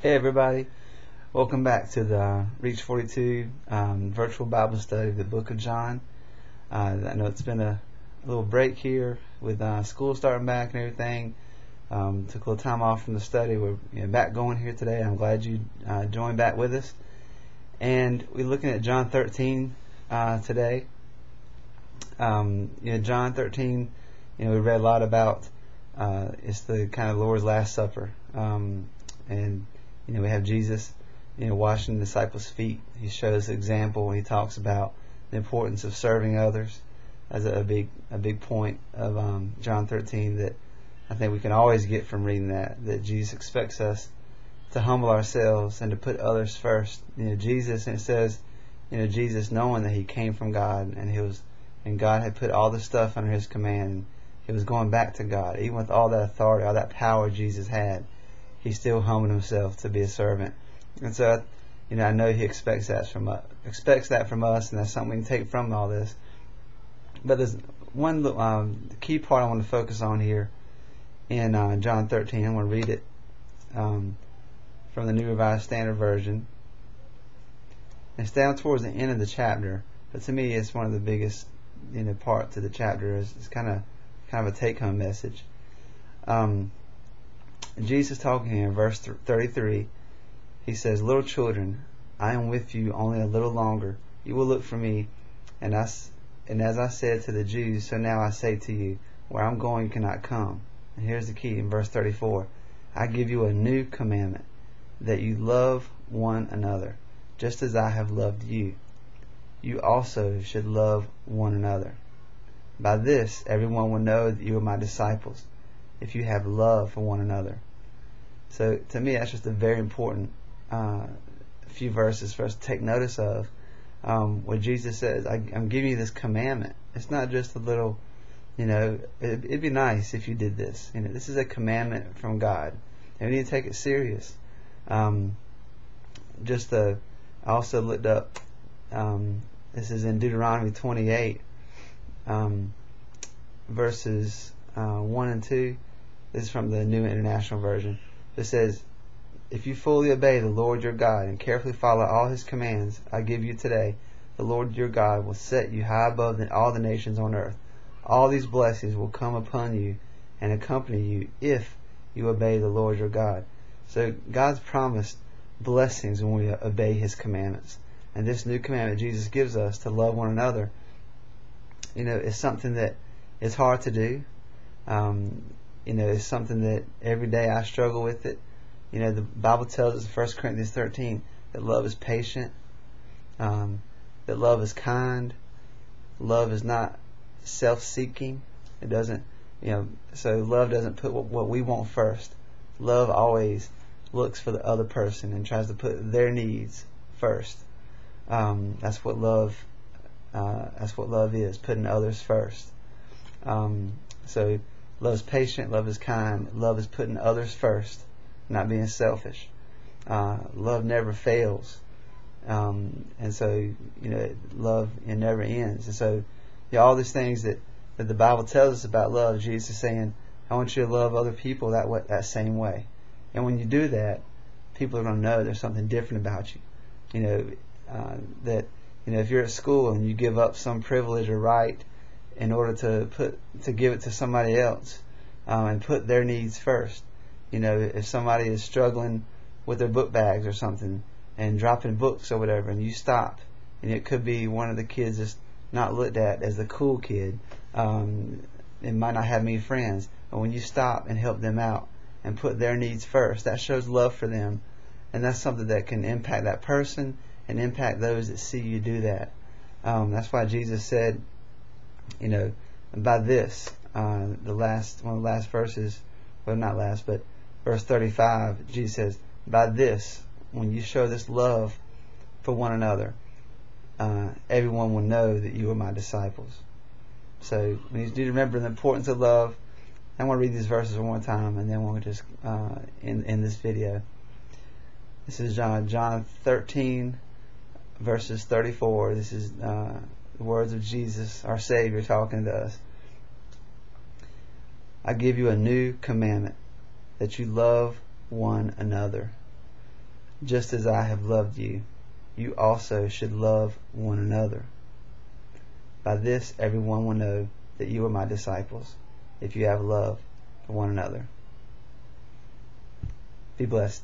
Hey everybody, welcome back to the Reach 42 virtual Bible study of the book of John. I know it's been a little break here with school starting back and everything. Took a little time off from the study. We're back going here today. I'm glad you joined back with us. And we're looking at John 13 today. John 13, we read a lot about it's the kind of Lord's Last Supper. And we have Jesus, washing the disciples' feet. He shows the example. He talks about the importance of serving others as a big point of John 13 that I think we can always get from reading that Jesus expects us to humble ourselves and to put others first. Jesus, and it says, Jesus knowing that he came from God and God had put all the stuff under his command. He was going back to God, even with all that authority, all that power Jesus had. He still humbled himself to be a servant. And so, I know he expects that from us, and that's something we can take from all this. But there's one key part I want to focus on here in John 13. I'm going to read it from the New Revised Standard Version. It's down towards the end of the chapter, but to me, it's one of the biggest part to the chapter. It's kind of a take-home message. Jesus talking here in verse 33, he says, "Little children, I am with you only a little longer. You will look for me, and as I said to the Jews, so now I say to you, where I'm going you cannot come." And here's the key in verse 34, "I give you a new commandment, that you love one another, just as I have loved you. You also should love one another. By this everyone will know that you are my disciples, if you have love for one another." So to me, that's just a very important few verses for us to take notice of, where Jesus says, I'm giving you this commandment. It's not just a little, it'd be nice if you did this. This is a commandment from God, and we need to take it serious. I also looked up, this is in Deuteronomy 28, verses 1 and 2. This is from the New International Version. It says, "If you fully obey the Lord your God and carefully follow all his commands I give you today, the Lord your God will set you high above all the nations on earth. All these blessings will come upon you and accompany you if you obey the Lord your God." So God's promised blessings when we obey his commandments. And this new commandment Jesus gives us to love one another, is something that is hard to do. It's something that every day I struggle with it. The Bible tells us in 1 Corinthians 13 that love is patient, that love is kind, love is not self-seeking. It doesn't, so love doesn't put what we want first. Love always looks for the other person and tries to put their needs first. That's what love is, putting others first. So love is patient, love is kind, love is putting others first, not being selfish. Love never fails. And so, love never ends. And so, all these things that the Bible tells us about love, Jesus is saying, I want you to love other people that same way. And when you do that, people are going to know there's something different about you. If you're at school and you give up some privilege or right in order to give it to somebody else, and put their needs first. If somebody is struggling with their book bags or something and dropping books or whatever, and you stop, and it could be one of the kids that's not looked at as the cool kid, it might not have many friends, but when you stop and help them out and put their needs first, that shows love for them, and that's something that can impact that person and impact those that see you do that. That's why Jesus said, by this, one of the last verses, well, not last, but verse 35, Jesus says, by this, when you show this love for one another, everyone will know that you are my disciples. So we need to remember the importance of love. I want to read these verses one more time, and then we'll just end this video. This is John 13, verses 34. This is the words of Jesus, our Savior, talking to us. "I give you a new commandment, that you love one another. Just as I have loved you, you also should love one another. By this everyone will know that you are my disciples, if you have love for one another. Be blessed.